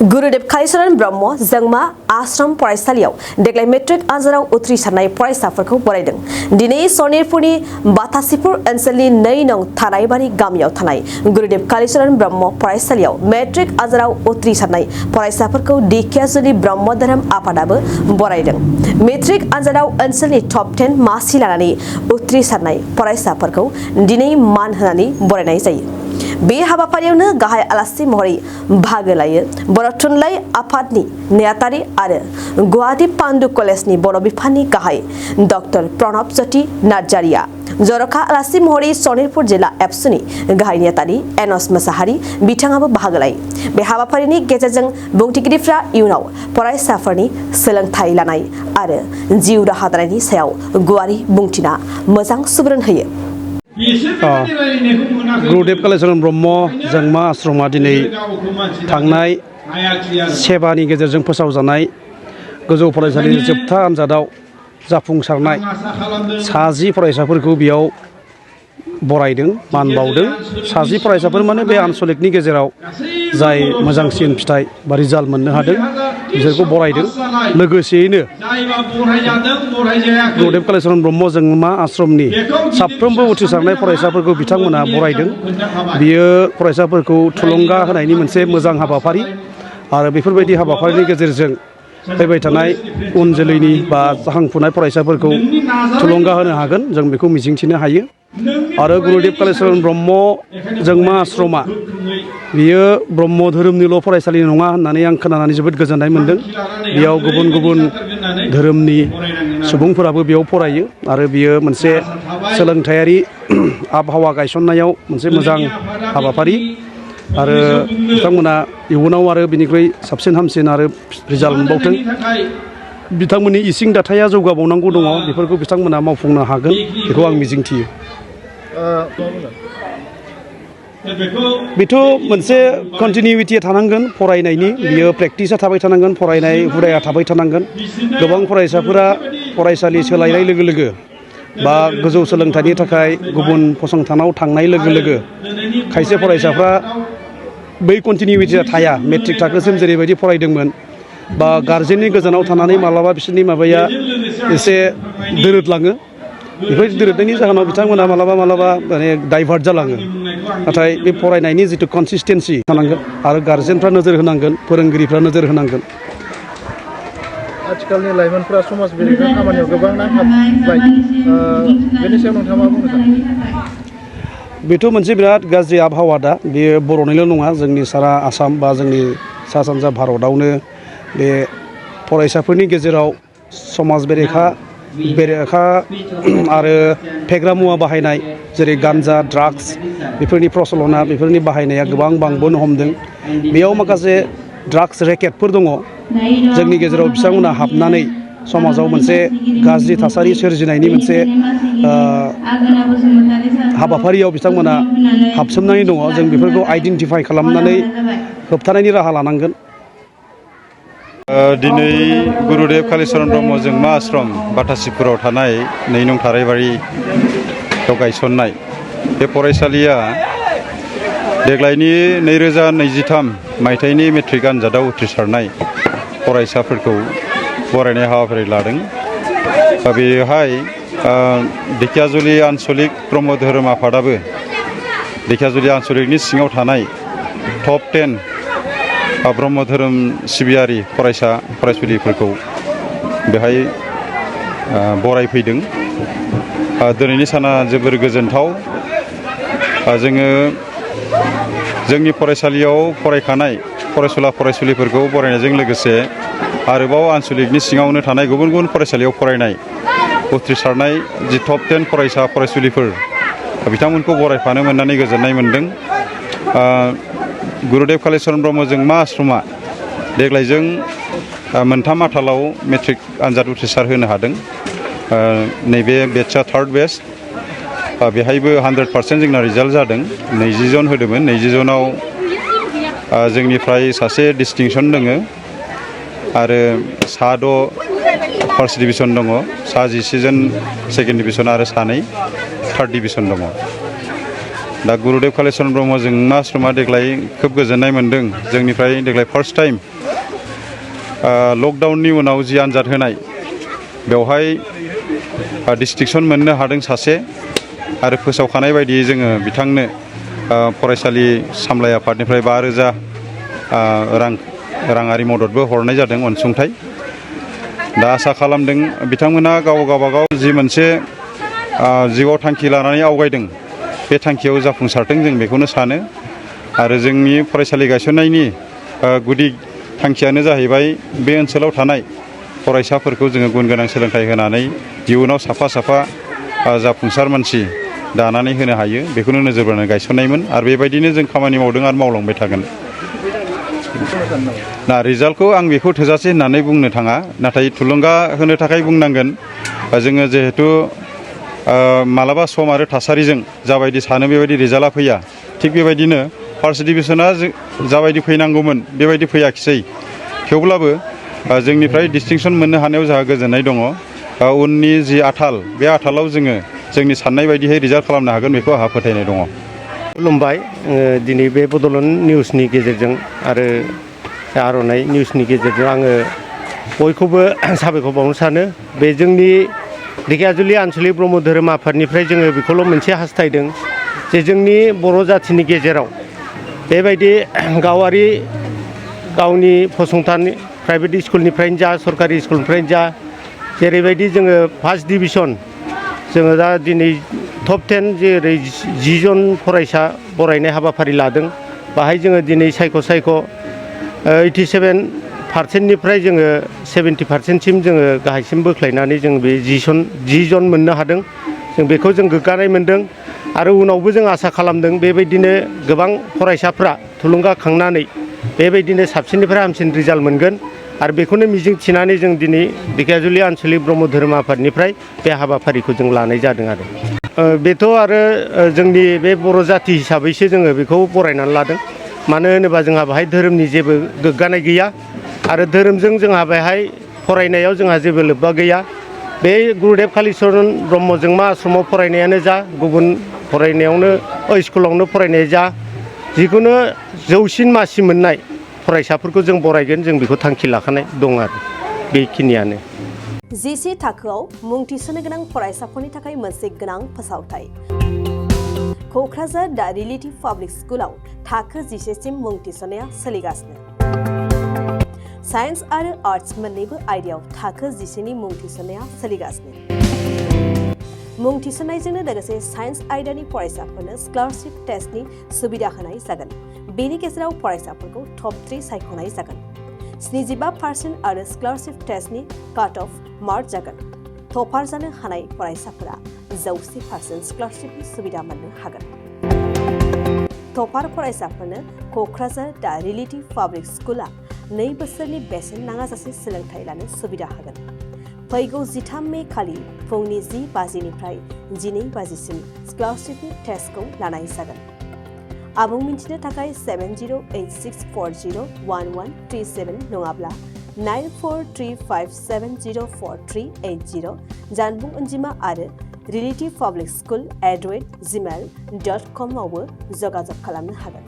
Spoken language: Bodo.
गुरुदेव कालीचरण ब्रह्म जोंमा आश्रम फरायसालियाव देग्लाय मेट्रिक आनजादाव उथ्रिसारनाय फरायसाफोरखौ बरायदों। दिनै सनितपुरनि बाथासिपुर ओनसोलनि 2 नं थारायबारि गामियाव थानाय गुरुदेव कालीचरण ब्रह्म फरायसालियाव मेट्रिक आनजादाव उथ्रिसारनाय फरायसाफोरखौ दिखियाजुलि ब्रह्म धोरोम आफादाबो बरायदों। मेट्रिक आनजादाव ओनसोलनि टप 10 मासि लानानै उथ्रिसारनाय फरायसाफोरखौ दिनै मान होनानै बरायनाय जायो। बे हाबाफारियावनो गाहाय आलासि महरै बाहागो लायो बर' थुनलाइ आफादनि नेहाथारि आरो गुवाहाटी पान्डु कलेजनि बर' बिफाननि गाहाय डक्टर प्रणब ज्योति नार्जारिया। जर'खा आलासि महरै सनितपुर जिल्ला एबसुनि गाहाय नेहाथारि एनस मोसाहारि बिथाङाबो बाहागो लायो। बे हाबाफारिनि गेजेरजों बुंथिगिरिफ्रा इयुनाव फरायसाफोरनि सोलोंथाइ लानाय आरो जिउ राहा दानायनि सायाव गुवारै बुंथिना मोजां सुबुरुन होयो। गुरुदेव कालीचरण ब्रह्म जोंमा आश्रमा दिनै थांनाय सेबानि गेजेरजों फोसावजानाय गोजौ फरायसालिनि जोबथा आनजादाव जाफुंसारनाय 60 फरायसाफोरखौ बेयाव बरायदों, मान बावदों। 60 फरायसाफोर माने बे आनसलिकनि गेजेराव जाय मोजांसिन फिथाइ बा रिजाल्ट मोननो हादों बिसोरखौ बरायदों। लोगोसेयैनो गुरुदेव कालीचरण ब्रह्म जोंमा आश्रमनि साफ्रोमबो उथ्रिसारनाय फरायसाफोरखौ बिथांमोना बरायदों। बियो फरायसाफोरखौ थुलुंगा होनायनि मोनसे मोजां हाबाफारि आरो बेफोरबायदि हाबाफारिनि गेजेरजों फैबाय थानाय उन जोलैनि बा जाखांफुनाय फरायसाफोरखौ थुलुंगा होनो हागोन, जों बेखौ मिजिंथिनो हायो। आरो गुरुदेव कालीचरण ब्रह्म जोंमा आश्रमा बियो ब्रह्म धोरोमनिल' फरायसालि नङा होननानै आं खोनानानै जोबोद गोजोननाय मोनदों। बेयाव गुबुन गुबुन धोरोमनि सुबुंफोराबो बेयाव फरायो आरो बियो मोनसे सोलोंथायारि आबहावा गायसननायाव मोनसे मोजां हाबाफारि आरो बिथांमोना इयुनाव आरो बिनिख्रुइ साबसिन हामसिन आरो रिजाल्ट मोनबावथों। बिथांमोननि इसिं दाथाया जौगाबावनांगौ दङ, बेफोरखौ बिथांमोना मावफुंनो हागोन बेखौ आं मिजिंथियो। बेथ' मोनसे कन्टिनिउटिया थानांगोन फरायनायनि, बियो प्रेक्टिसा थाबाय थानांगोन, फरायनाय हुदाया थाबाय थानांगोन। गोबां फरायसाफोरा फरायसालि सोलायनाय लोगो लोगो बा गोजौ सोलोंथाइनि थाखाय गुबुन फसंथानाव थांनाय लोगो लोगो खायसे फरायसाफ्रा बै कन्टिनिउटिया थाया। मेट्रिक थाखोसिम जेरैबायदि फरायदोंमोन बा गार्जेननि गोजानाव थानानै मालाबा बिसोरनि माबाया एसे दोरोदलाङो। बेफोरबायदि दोरोदनायनि जाहोनाव बिथांमोना मालाबा माने डाइभार्ट जालाङो। नाथाय बे फरायनायनि जिथु कनसिस्टेन्सि थानांगोन आरो गार्जेनफ्रा नोजोर होनांगोन, फोरोंगिरिफ्रा नोजोर होनांगोन। आथिखालनि लाइमोनफ्रा समाज बेरेखा खामानियाव गोबां नांथाबबाय, बेनि सायाव नोंथाङा मा बुंनो सानो? बेथ' मोनसे बिराद गाज्रि आबहावा। दा बेयो बर'निल' नङा, जोंनि सारा आसाम बा जोंनि सा सानजा भारतआवनो बे फरायसाफोरनि गेजेराव समाज बेरेखा आरो फेग्रा मुवा बाहायनाय जेरै गान्जा, ड्राग्स बेफोरनि प्रचलना, बेफोरनि बाहायनाया गोबां बांबोनो हमदों। बेयाव माखासे ड्राग्स रेकेटफोर दङ, जोंनि गेजेराव बिथांमोना हाबनानै समाजाव मोनसे गाज्रि थासारि सोरजिनायनि मोनसे हाबाफारियाव बिथांमोना हाबसोमनानै दङ। जों बेफोरखौ आइडेन्टिफाइ खालामनानै होबथानायनि राहा लानांगोन। दिनै गुरुदेव कालीचरण ब्रह्म जोंमा आश्रम बाथासिपुराव थानाय 2 नं थारायबारियाव गायसननाय बे फरायसालिया देग्लायनि 2023 मायथाइनि मेट्रिक आनजादाव उथ्रिसारनाय फरायसाफोरखौ बरायनाय हाबाफारि लादों। बेवहाय दिखियाजुलि आनसलिक ब्रह्म धोरोम आफादाबो दिखियाजुलि आनसलिकनि सिङाव थानाय टप 10 ब्रह्म धोरोम सिबियारि फरायसुलिफोरखौ बेहाय बरायफैदों। दिनैनि साना जोबोर गोजोनथाव। जोङो जोंनि फरायसालियाव फरायखानाय फरायसुलिफोरखौ बरायनायजों लोगोसे आरोबाव आनसलिकनि सिङावनो थानाय गुबुन गुबुन फरायसालियाव फरायनाय उथ्रिसारनाय जि टप 10 फरायसुलिफोर बिथांमोनखौ बरायफानो मोननानै गोजोननाय मोनदों। गुरुदेव कालीचरण ब्रह्म जोंमा आश्रमा देग्लायजों 3 आथालाव मेट्रिक आनजाद उथ्रिसार होनो हादों। नैबे बेटसआ 3rd बेच। बेहायबो 100% जोंना रिजाल्ट जादों। 20 जन होदोंमोन, 20 जनाव जोंनिफ्राय सासे डिस्टिंसन दङ आरो 6 फार्स्ट डिभिजन दङ, 11 जन सेकेन्ड डिभिजन आरो 2 थार्ड डिभिजन दङ। दा गुरुदेव कालीचरण ब्रह्म जोंमा आश्रमा देग्लाय खोब गोजोननाय मोनदों। जोंनिफ्राय देग्लाय फार्स्ट टाइम लकडाउननि उनाव जि आन्जाद होनाय बेवहाय डिस्टिंक्सन मोननो हादों सासे आरो फोसावखानाय बायदियै जोङो बिथांनो फरायसालि सामलाय आफादनिफ्राय 5,000 राङारि मददबो हरनाय जादों अनसुंथाइ। दा आसा खालामदों बिथांमोना गावबागाव जि मोनसे जिउआव थांखि लानानै आवगायदों बे थांखियाव जाफुंसारथों जों बेखौनो सानो। आरो जोंनि फरायसालि गायसननायनि गुदि थांखियानो जाहैबाय बे ओनसोलाव थानाय फरायसाफोरखौ जोङो गुन गोनां सोलोंथाइ होनानै इयुनाव साफा जाफुंसार मानसि दानानै होनो हायो बेखौनो नोजोर बोनानै गायसननायमोन आरो बेबायदिनो जों खामानि मावदों आरो मावलांबाय थागोन। ना रिजाल्टखौ आं बेखौ थोजासे होननानै बुंनो थाङा, नाथाय थुलुंगा होनो थाखाय बुंनांगोन जोङो जिहेथु मालाबा सम आरो थासारिजों जाबायदि सानो बेबायदि रिजाल्टआ फैया, थिग बेबायदिनो फार्स्ट डिभिजना जाबायदि फैनांगौमोन बेबायदि फैयाखिसै। थेवब्लाबो जोंनिफ्राय डिस्टिंक्सन मोननो हानायाव जोंहा गोजोननाय दङ। उननि जि आथाल बे आथालाव जोङो जोंनि साननाय बायदियै रिजाल्ट खालामनो हागोन बेखौ आंहा फोथायनाय दङ। खुलुमबाय। दिनै बे बड'लेण्ड निउसनि गेजेरजों आरो आर'नाइ निउसनि गेजेरजों आङो बयखौबो साबायखर बावनो सानो। बे जोंनि ढेकियाजुलि आनसलिक ब्रह्म धोरोम आफादनिफ्राय जोङो बेखौल' मोनसे हास्थायदों जे जोंनि बर' जाथिनि गेजेराव बेबायदि गावनि फसंथान प्राइभेट स्कुलनिफ्रायनो जा सरकारि स्कुलनिफ्रायनो जा जेरैबायदि जोङो फार्स्ट डिभिजन जोङो दा दिनै टप 10 जेरै 10 जन फरायसा बरायनाय हाबाफारि लादों। बाहाय जोङो दिनै सायख' 87%निफ्राय जोङो 70%सिम जोङो गाहायसिम बोख्लायनानै जों बे 10 जन मोननो हादों। जों बेखौ जों गोग्गानाय मोनदों आरो उनावबो जों आसा खालामदों बेबायदिनो गोबां फरायसाफ्रा थुलुंगाखांनानै बेबायदिनो साबसिननिफ्राय हामसिन रिजाल्ट मोनगोन आरो बेखौनो मिजिं थिनानै जों दिनै ढेकियाजुलि आनसलिक ब्रह्म धोरोम आफादनिफ्राय बे हाबाफारिखौ जों लानाय जादों आरो बेथ' आरो जोंनि बे बर' जाथि हिसाबैसो जोङो बेखौ बरायनानै लादों। मानो होनोबा जोंहा बेहाय धोरोमनि जेबो गोग्गानाय गैया आरो धोरोमजों जोंहा बेहाय फरायनायाव जोंहा जेबो लोब्बा गैया। बे गुरुदेब कालिचरन ब्रह्म जोंमा आश्रमाव फरायनायानो जा गुबुन फरायनायावनो स्कुलावनो फरायनाय जा जिखुनु जौसिन मासि मोननाय फरायसाफोरखौ जों बरायगोन, जों बेखौ थांखि लाखानाय दं आरो बेखिनियानो। जिसे थाखोआव मुं थिसननो गोनां फरायसाफोरनि थाखाय मोनसे गोनां फोसावथाय। क'क्राझार दा रिलेटिभ पाब्लिक स्कुलाव थाखो 10 सिम मुं थिसननाया सोलिगासिनो। साइन्स आरो आर्ट्स मोन्नैबो आयदायाव थाखो 10 नि मुं थिसननाया सोलिगासिनो। मुं थिसननायजोंनो लोगोसे साइन्स आयदानि फरायसाफोरनो स्कलारशिप टेस्टनि सुबिदा होनाय जागोन। बेनि गेजेराव फरायसाफोरखौ टप 3 सायख'नाय जागोन। 75% आरो स्कलारशिप टेस्टनि काट अफ मार्क जागोन। टपार जानो हानाय फरायसाफोरा 100% स्कलारशिपनि सुबिदा मोननो हागोन। टपार फरायसाफोरनो क'क्राझार दा रिलेटिभ पाब्लिक स्कुला 2 बोसोरनि बेसेन नाङाजासे सोलोंथाइ लानो सुबिदा होगोन। फैगौ 13 मे खालि फुंनि 10 बाजिनिफ्राय 12 बाजिसिम स्कलारशिपनि टेस्टखौ लानाय जागोन। आबुं मिन्थिनो थाखाय 7086401137 नङाब्ला 9435704380 जानबुं अनजिमा आरो relativpublicschool@gmail.com आवबो जगाजग खालामनो हागोन।